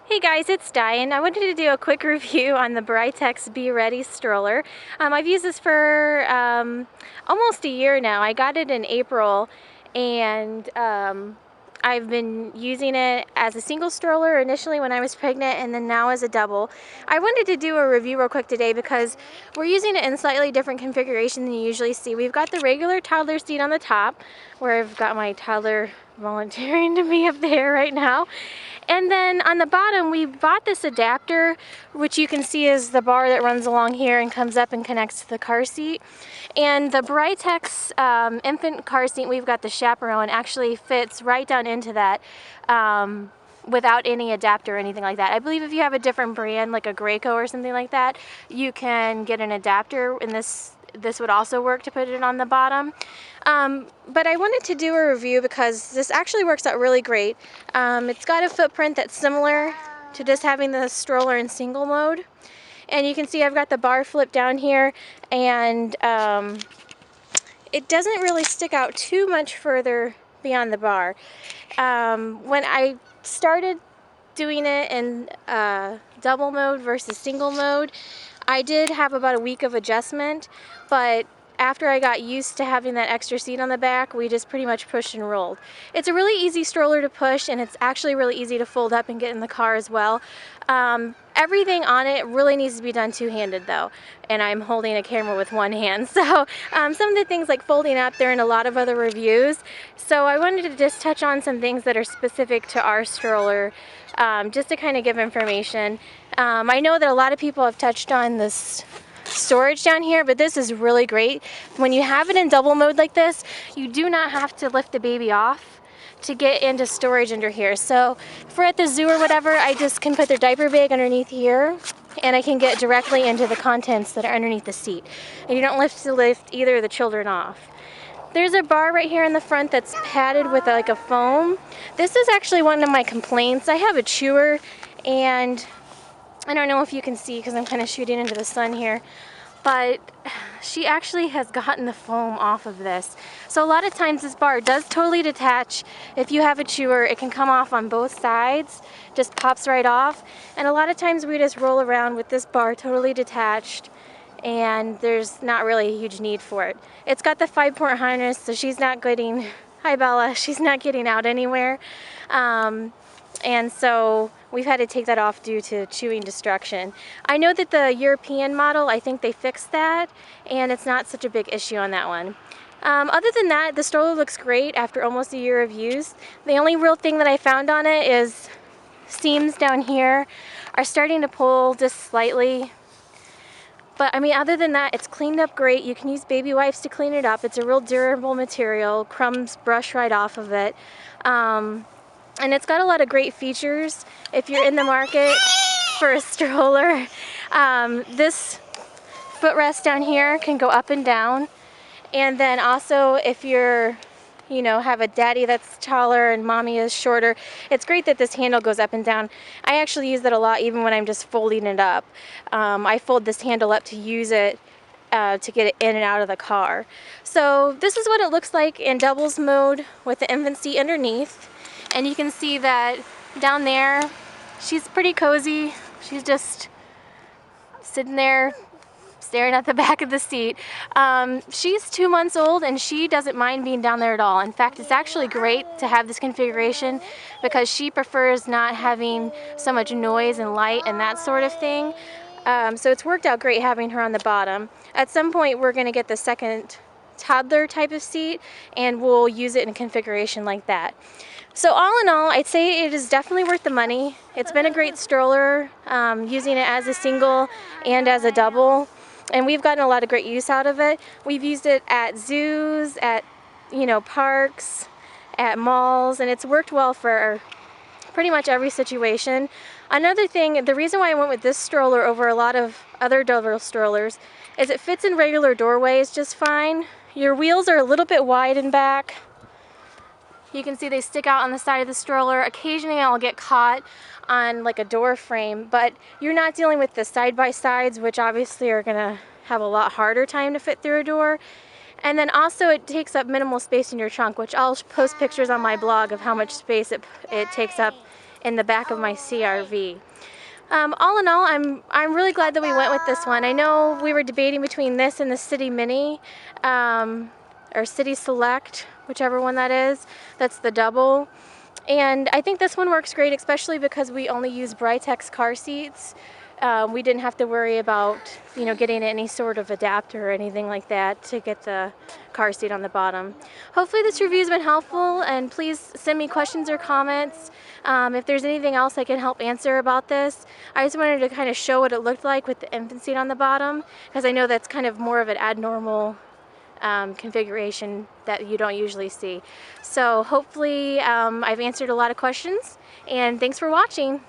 Hey guys, it's Diane. I wanted to do a quick review on the Britax B-Ready Stroller. I've used this for almost a year now. I got it in April, and I've been using it as a single stroller initially when I was pregnant, and then now as a double. I wanted to do a review real quick today because we're using it in slightly different configuration than you usually see. We've got the regular toddler seat on the top, where I've got my toddler volunteering to be up there right now. And then on the bottom, we bought this adapter, which you can see is the bar that runs along here and comes up and connects to the car seat. And the Britax infant car seat, we've got the Chaperone, actually fits right down into that without any adapter or anything like that. I believe if you have a different brand, like a Graco or something like that, you can get an adapter, and this would also work to put it on the bottom. But I wanted to do a review because this actually works out really great. It's got a footprint that's similar to just having the stroller in single mode. And you can see I've got the bar flip down here, and it doesn't really stick out too much further beyond the bar. When I started doing it in double mode versus single mode, I did have about a week of adjustment, but after I got used to having that extra seat on the back, we just pretty much pushed and rolled. It's a really easy stroller to push, and it's actually really easy to fold up and get in the car as well. Everything on it really needs to be done two-handed though, and I'm holding a camera with one hand. So some of the things like folding up, they're in a lot of other reviews. So I wanted to just touch on some things that are specific to our stroller, just to kind of give information. I know that a lot of people have touched on this storage down here, but this is really great. When you have it in double mode like this, you do not have to lift the baby off to get into storage under here. So if we're at the zoo or whatever, I just can put their diaper bag underneath here, and I can get directly into the contents that are underneath the seat. And you don't have to lift either of the children off. There's a bar right here in the front that's padded with like a foam. This is actually one of my complaints. I have a chewer, and I don't know if you can see because I'm kind of shooting into the sun here, but she actually has gotten the foam off of this. So a lot of times this bar does totally detach. If you have a chewer, it can come off on both sides, just pops right off. And a lot of times we just roll around with this bar totally detached, and there's not really a huge need for it. It's got the 5-point harness, so she's not getting, hi Bella, she's not getting out anywhere. And so we've had to take that off due to chewing destruction. I know that the European model, I think they fixed that, and it's not such a big issue on that one. Other than that, the stroller looks great after almost a year of use. The only real thing that I found on it is seams down here are starting to pull just slightly. But I mean, other than that, it's cleaned up great. You can use baby wipes to clean it up. It's a real durable material. Crumbs brush right off of it. And it's got a lot of great features. If you're in the market for a stroller, this footrest down here can go up and down. And then also if you're, have a daddy that's taller and mommy is shorter, it's great that this handle goes up and down. I actually use that a lot even when I'm just folding it up. I fold this handle up to use it to get it in and out of the car. So this is what it looks like in doubles mode with the infant seat underneath. And you can see that down there, she's pretty cozy. She's just sitting there staring at the back of the seat. She's 2 months old, and she doesn't mind being down there at all. In fact, it's actually great to have this configuration because she prefers not having so much noise and light and that sort of thing. So it's worked out great having her on the bottom. At some point, we're going to get the second toddler type of seat, and we'll use it in a configuration like that. So all in all, I'd say it is definitely worth the money. It's been a great stroller, using it as a single and as a double, and we've gotten a lot of great use out of it. We've used it at zoos, at parks, at malls, and it's worked well for pretty much every situation. Another thing, the reason why I went with this stroller over a lot of other double strollers is it fits in regular doorways just fine. Your wheels are a little bit wide in back. You can see they stick out on the side of the stroller. Occasionally I'll get caught on like a door frame, but you're not dealing with the side-by-sides, which obviously are gonna have a lot harder time to fit through a door. And then also it takes up minimal space in your trunk, which I'll post pictures on my blog of how much space it takes up in the back of my CRV. All in all, I'm really glad that we went with this one. I know we were debating between this and the City Mini, or City Select, whichever one that is. That's the double. And I think this one works great, especially because we only use Britax car seats. We didn't have to worry about, you know, getting any sort of adapter or anything like that to get the car seat on the bottom. Hopefully this review has been helpful, and please send me questions or comments. If there's anything else I can help answer about this. I just wanted to kind of show what it looked like with the infant seat on the bottom, because I know that's kind of more of an abnormal configuration that you don't usually see. So hopefully I've answered a lot of questions, and thanks for watching.